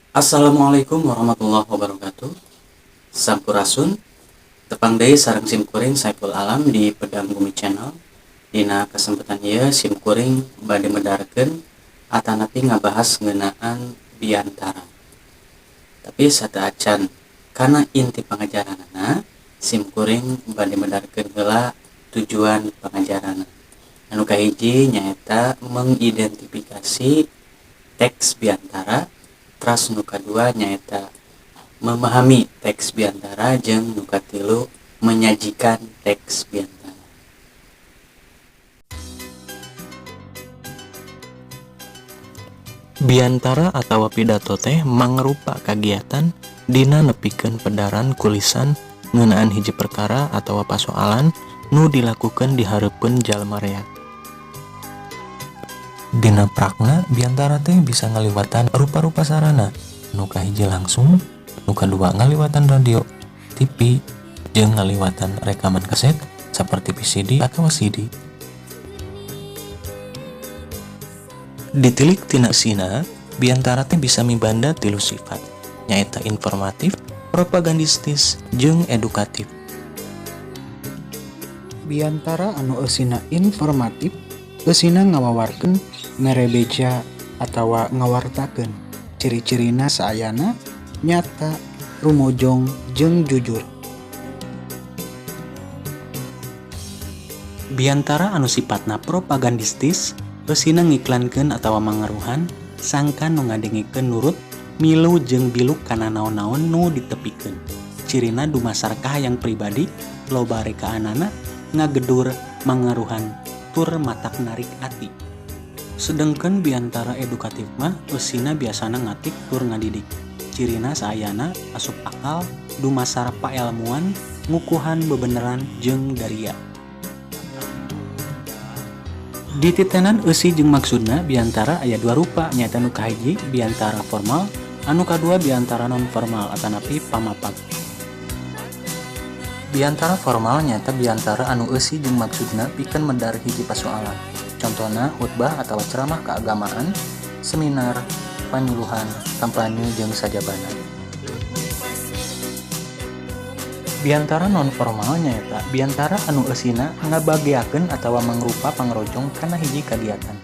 Assalamualaikum warahmatullahi wabarakatuh. Sampurasun. Tepang deui sareng simkuring Saiful Alam di Pedang Bumi Channel. Dina kesempatan ieu simkuring bade medarkeun atanapi ngabahas ngeunaan biantara. Tapi sateu acan kana inti pangajaranana simkuring bade medarkeun heula tujuan pangajaranna. Anu kahiji nyaeta mengidentifikasi teks biantara. Tras nu kadua nyaeta memahami teks biantara jeung nu katilu menyajikan teks biantara. Biantara atawa pidato teh mangrupa kagiatan dina nepikeun pedaran kulisan ngeunaan hiji perkara atawa pasoalan nu dilakukeun di hareupeun jalma rea. Dina prakna biantara teh bisa ngaliwatan rupa-rupa sarana. Nu kahiji langsung, nu kadua ngaliwatan radio, TV, jeung ngaliwatan rekaman kaset seperti VCD atau CD. Ditilik tina sina, biantara teh bisa mibanda tilu sifat, nyaeta informatif, propagandistis, jeung edukatif. Biantara anu eusina informatif eusina ngawawarkeun ngarebeja atawa ngawartakeun ciri-cirina saayana nyata rumojong jeung jujur. Biantara anu sifatna propagandistis eusina ngiklankeun atawa mangaruhan sangkan nu ngadengikeun nurut milu jeung biluk kana naon-naon nu ditepikeun. Cirina dumasar kahayang pribadi, loba rekaanana, ngagedur, mangaruhan, tur matak narik ati. Sedengkeun biantara edukatif mah eusina biasana ngatik tur ngadidik. Cirina saayana asup akal, dumasar paelmuan, ngukuhan bebeneran jeung daria. Di titenan eusi jeung maksudna biantara aya dua rupa, nyaeta nu kahiji biantara formal, anu kadua biantara non formal atanapi pamapag. Biantara formal nyaeta biantara anu eusi jeung maksudna pikeun medar hiji pasoalan. Contohna khutbah atawa ceramah keagamaan, seminar, panyuluhan, kampanye jeung sajabana. Biantara non formal nyaeta biantara anu eusina ngabageakeun atawa mangrupa pangrojong kana hiji kagiatan.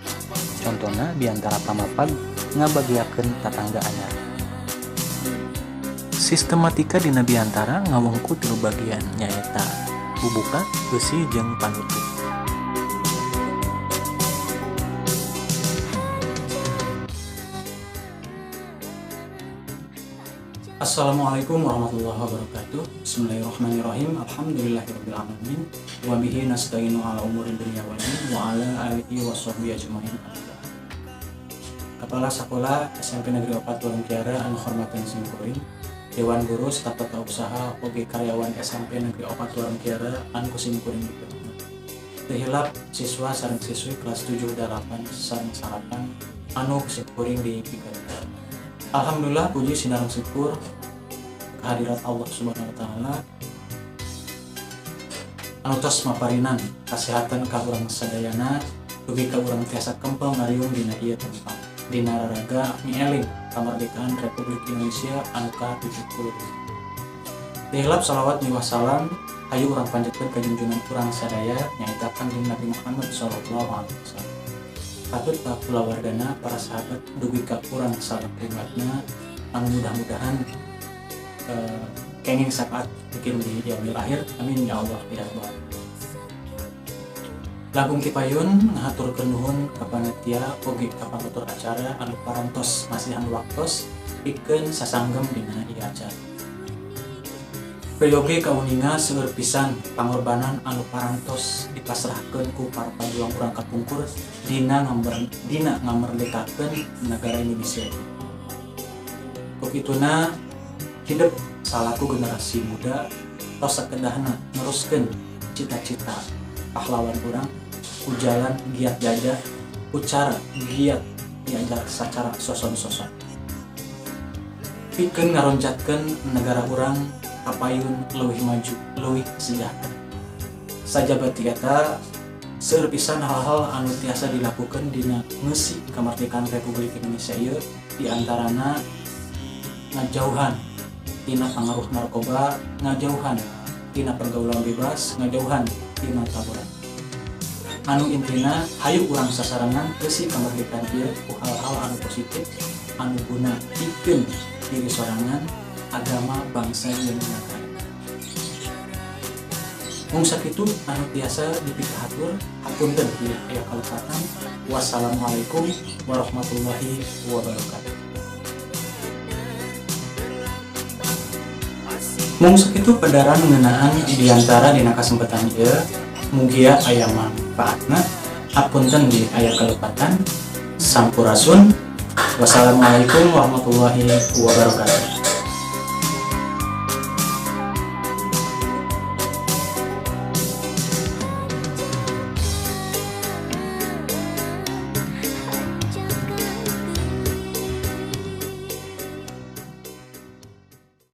Contohna biantara pamapag ngabageakeun tatangga anyar. Sistematika dina biantara ngawengku tilu bagian, nyaeta bubuka, eusi jeung panutup. Assalamualaikum warahmatullahi wabarakatuh. Bismillahirrahmanirrahim. Alhamdulillahirabbil alamin. Wa bihi nasta'inu ala umuri dunya wal din wa ala alihi washabbihi ajmain. Kepala Sekolah SMP Negeri 4 Tulungkiara anu hormatin simkuring, Dewan Guru Staf Tata Usaha oge karyawan SMP Negeri 4 Tulungkiara anu simkuring dipeureun. Teu hilap siswa sareng siswi kelas 7 dan 8 sareng salapan anu simkuring di pikeun. Alhamdulillah puji sinareng syukur kehadirat Allah Subhanahu wa taala anu tos maparinan kasehatan ka urang sadayana dugi ka urang tiasa kempel ngariung dina ieu tempat dina raraga mieling kamardikaan Republik Indonesia anu ka-70. Dihilap salawat miwah salam hayu urang panjatkeun ka junjungan urang sadaya nyaeta Kanjeng Nabi Muhammad sallallahu alaihi wasallam. Patut ka kulawargana para sahabat dugi ka urang salakrimatna anu mudah-mudahan kenging saat bikin di yaumil akhir. Amin ya Allah ya Rabbal. Langkung kipayun ngahaturkeun nuhun ka panitia oge ka pangatur acara anu parantos masihan waktos pikeun sasanggem dina ieu acara. Prayoge kauninga seueur pisan pangorbanan anu parantos dipasrahkeun ku para pajuang urang kapungkur dina ngamerdekakeun negara Indonesia. Kukituna hidup salaku generasi muda tos sakedahna neruskeun cita-cita pahlawan urang ku jalan giat jajah, ku cara giat diajar sacara soson-soson. Pikeun ngaronjatkeun negara urang kapayun leuwih maju, leuwih sejahtera. Sajabat eta seueur pisan hal-hal anu tiasa dilakukeun dina ngeusi kamardikaan Republik Indonesia ieu, di antarana ngajauhan tina pangaruh narkoba, ngajauhan tina pergaulan bebas, ngajauhan tina taburan. Anu intina hayu urang sasarangan besi kamardikan ieu ku hal-hal anu positif anu guna pikeun diri sorangan, agama, bangsa jeung negara. Mung sakitu anu tiasa dipikahatur, hapunten ieu aya kalukatan. Wassalamualaikum warahmatullahi wabarakatuh. Mung sakitu padaran ngeunaan diantara dina kasempatan ieu mugia aya manfaatna. Hapunten di aya kalupatan. Sampurasun. Wassalamualaikum warahmatullahi wabarakatuh.